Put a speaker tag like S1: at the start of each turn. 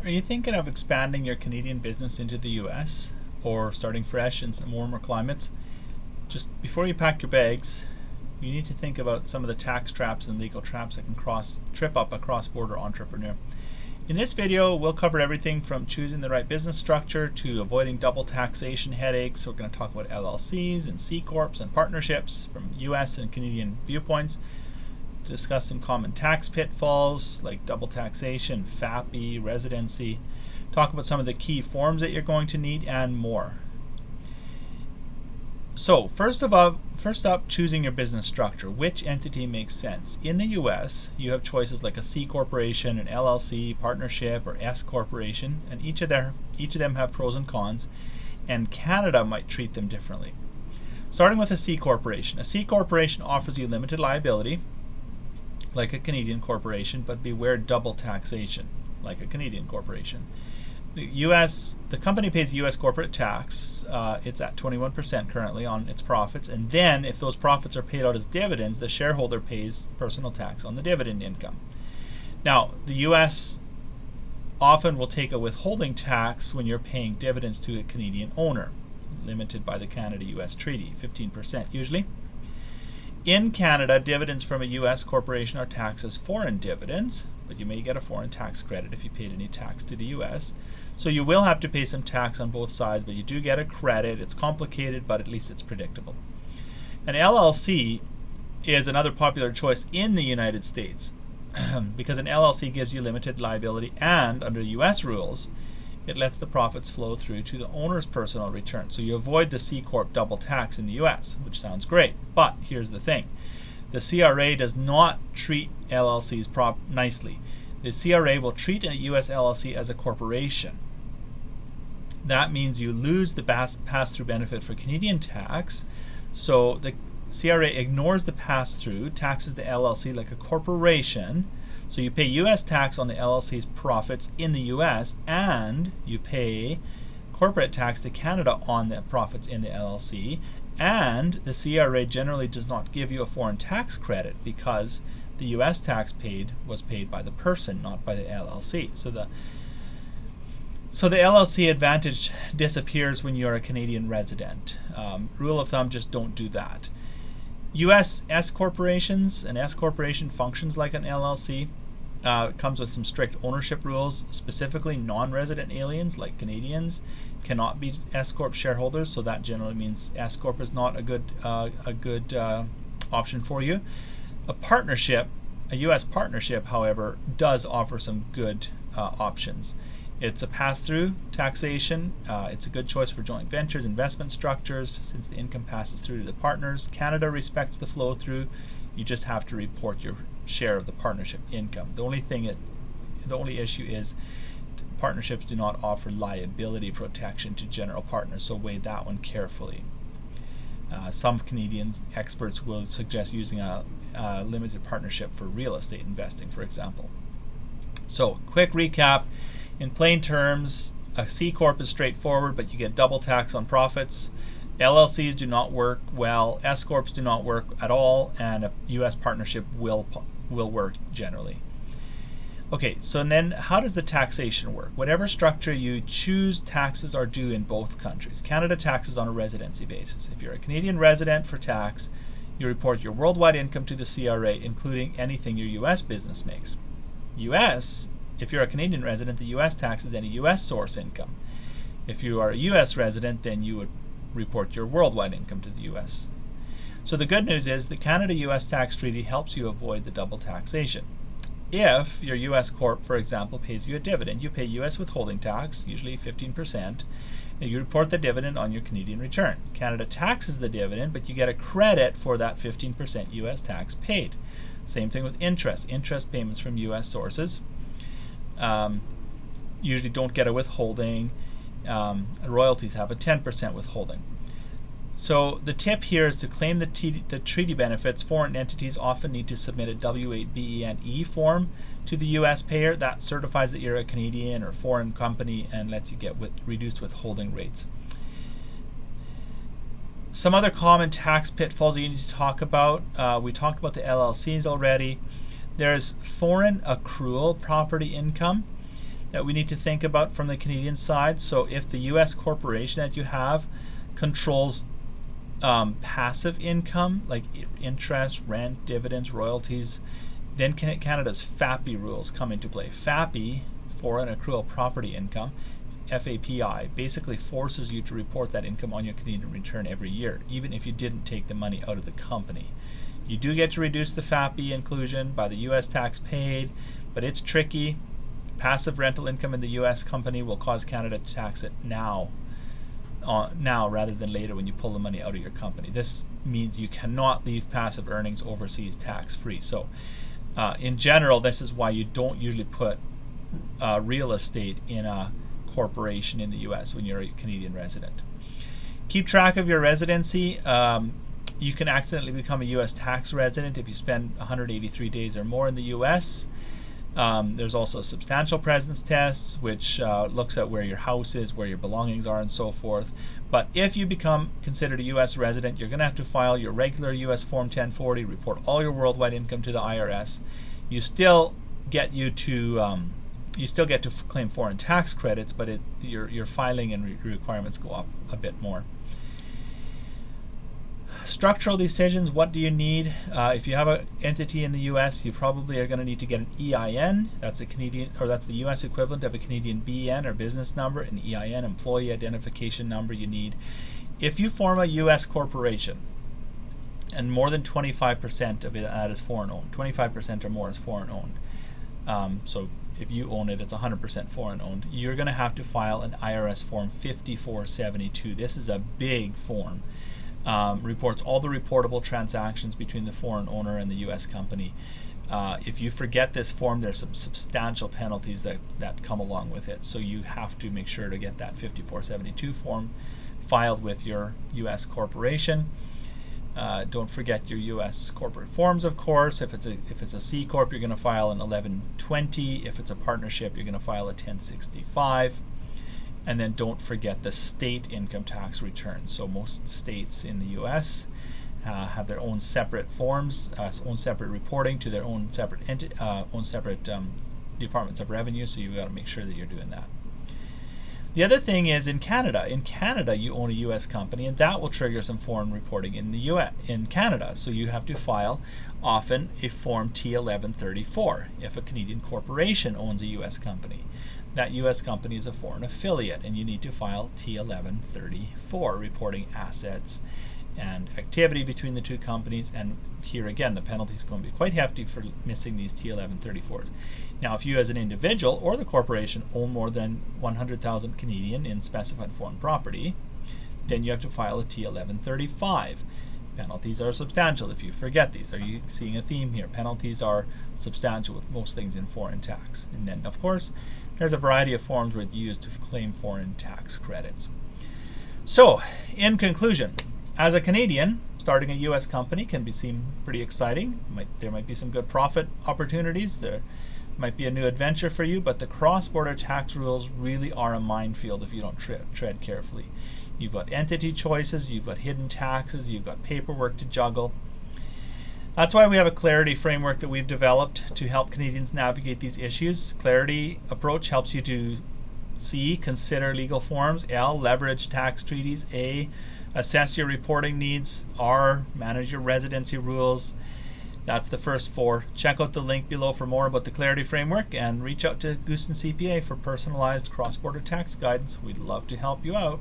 S1: Are you thinking of expanding your Canadian business into the U.S. or starting fresh in some warmer climates? Just before you pack your bags, you need to think about some of the tax traps and legal traps that can trip up a cross-border entrepreneur. In this video, we'll cover everything from choosing the right business structure to avoiding double taxation headaches. We're going to talk about LLCs and C-Corps and partnerships from U.S. and Canadian viewpoints. Discuss some common tax pitfalls like double taxation, FAPI, residency. Talk about some of the key forms that you're going to need and more. So first up, choosing your business structure. Which entity makes sense? In the U.S., you have choices like a C corporation, an LLC, partnership, or S corporation, and each of them have pros and cons, and Canada might treat them differently. Starting with a C corporation. A C corporation offers you limited liability, like a Canadian corporation, but beware double taxation, like a Canadian corporation. The company pays U.S. corporate tax. It's at 21% currently on its profits, and then if those profits are paid out as dividends, the shareholder pays personal tax on the dividend income. Now, the U.S. often will take a withholding tax when you're paying dividends to a Canadian owner, limited by the Canada-U.S. treaty, 15% usually. In Canada, dividends from a U.S. corporation are taxed as foreign dividends, but you may get a foreign tax credit if you paid any tax to the U.S. So you will have to pay some tax on both sides, but you do get a credit. It's complicated, but at least it's predictable. An LLC is another popular choice in the United States because an LLC gives you limited liability, and under U.S. rules, it lets the profits flow through to the owner's personal return. So you avoid the C-Corp double tax in the U.S., which sounds great. But here's the thing. The CRA does not treat LLCs nicely. The CRA will treat a U.S. LLC as a corporation. That means you lose the pass-through benefit for Canadian tax. So the CRA ignores the pass-through, taxes the LLC like a corporation. So you pay U.S. tax on the LLC's profits in the U.S. and you pay corporate tax to Canada on the profits in the LLC, and the CRA generally does not give you a foreign tax credit because the U.S. tax was paid by the person, not by the LLC. So the LLC advantage disappears when you're a Canadian resident. Rule of thumb, just don't do that. U.S. S corporations, an S corporation functions like an LLC. It comes with some strict ownership rules. Specifically, non-resident aliens like Canadians cannot be S Corp shareholders, so that generally means S Corp is not a good option for you. A U.S. partnership, however, does offer some good options. It's a pass-through taxation. It's a good choice for joint ventures, investment structures, since the income passes through to the partners. Canada respects the flow-through. You just have to report your share of the partnership income. The only issue is partnerships do not offer liability protection to general partners, so weigh that one carefully. Some Canadian experts will suggest using a limited partnership for real estate investing, for example. So, quick recap. In plain terms, a C Corp is straightforward, but you get double tax on profits. LLCs do not work well, S Corps do not work at all, and a U.S. partnership will work generally. Okay, so then how does the taxation work? Whatever structure you choose, taxes are due in both countries. Canada taxes on a residency basis. If you're a Canadian resident for tax, you report your worldwide income to the CRA, including anything your U.S. business makes. U.S., if you're a Canadian resident, the U.S. taxes any U.S. source income. If you are a U.S. resident, then you would report your worldwide income to the U.S. So the good news is the Canada-U.S. tax treaty helps you avoid the double taxation. If your U.S. Corp, for example, pays you a dividend, you pay U.S. withholding tax, usually 15%, and you report the dividend on your Canadian return. Canada taxes the dividend, but you get a credit for that 15% U.S. tax paid. Same thing with interest. Interest payments from U.S. sources usually don't get a withholding. Royalties have a 10% withholding. So the tip here is to claim the treaty benefits. Foreign entities often need to submit a W-8BE form to the U.S. payer that certifies that you're a Canadian or foreign company and lets you get reduced withholding rates. Some other common tax pitfalls you need to talk about. We talked about the LLCs already. There's foreign accrual property income. that we need to think about from the Canadian side. So if the U.S. corporation that you have controls passive income like interest, rent, dividends, royalties, then Canada's FAPI rules come into play. FAPI, foreign accrual property income, FAPI, basically forces you to report that income on your Canadian return every year, even if you didn't take the money out of the company. You do get to reduce the FAPI inclusion by the U.S. tax paid, but it's tricky. Passive rental income in the U.S. company will cause Canada to tax it now rather than later when you pull the money out of your company. This means you cannot leave passive earnings overseas tax-free. So in general, this is why you don't usually put real estate in a corporation in the U.S. when you're a Canadian resident. Keep track of your residency. You can accidentally become a U.S. tax resident if you spend 183 days or more in the U.S. There's also substantial presence tests, which looks at where your house is, where your belongings are, and so forth. But if you become considered a U.S. resident, you're going to have to file your regular U.S. Form 1040, report all your worldwide income to the IRS. You still get to claim foreign tax credits, but your filing and requirements go up a bit more. Structural decisions, what do you need? If you have an entity in the U.S., you probably are going to need to get an EIN. That's the U.S. equivalent of a Canadian BN or business number. An EIN, employee identification number, you need. If you form a U.S. corporation, and more than 25% of that is foreign owned, 25% or more is foreign owned. So if you own it, it's 100% foreign owned. You're going to have to file an IRS Form 5472. This is a big form. Reports all the reportable transactions between the foreign owner and the U.S. company. If you forget this form, there's some substantial penalties that come along with it. So you have to make sure to get that 5472 form filed with your U.S. corporation. Don't forget your U.S. corporate forms, of course. If it's a C-Corp, you're going to file an 1120. If it's a partnership, you're going to file a 1065. And then don't forget the state income tax returns. So most states in the U.S. Have their own separate forms, own separate reporting to their own separate departments of revenue. So you've got to make sure that you're doing that. The other thing is in Canada. In Canada, you own a U.S. company, and that will trigger some foreign reporting in the U.S. in Canada. So you have to file often a Form T1134 if a Canadian corporation owns a U.S. company. That U.S. company is a foreign affiliate, and you need to file T1134, reporting assets and activity between the two companies. And here again, the penalty is going to be quite hefty for missing these T1134s. Now, if you as an individual or the corporation own more than 100,000 Canadian in specified foreign property, then you have to file a T1135. Penalties are substantial if you forget these. Are you seeing a theme here? Penalties are substantial with most things in foreign tax. And then, of course, there's a variety of forms where it's used to claim foreign tax credits. So, in conclusion, as a Canadian, starting a U.S. company can seem pretty exciting. There might be some good profit opportunities. There might be a new adventure for you, but the cross-border tax rules really are a minefield if you don't tread carefully. You've got entity choices, you've got hidden taxes, you've got paperwork to juggle. That's why we have a Clarity framework that we've developed to help Canadians navigate these issues. Clarity approach helps you to C, consider legal forms, L, leverage tax treaties, A, assess your reporting needs, R, manage your residency rules. That's the first four. Check out the link below for more about the Clarity framework and reach out to Goosen CPA for personalized cross-border tax guidance. We'd love to help you out.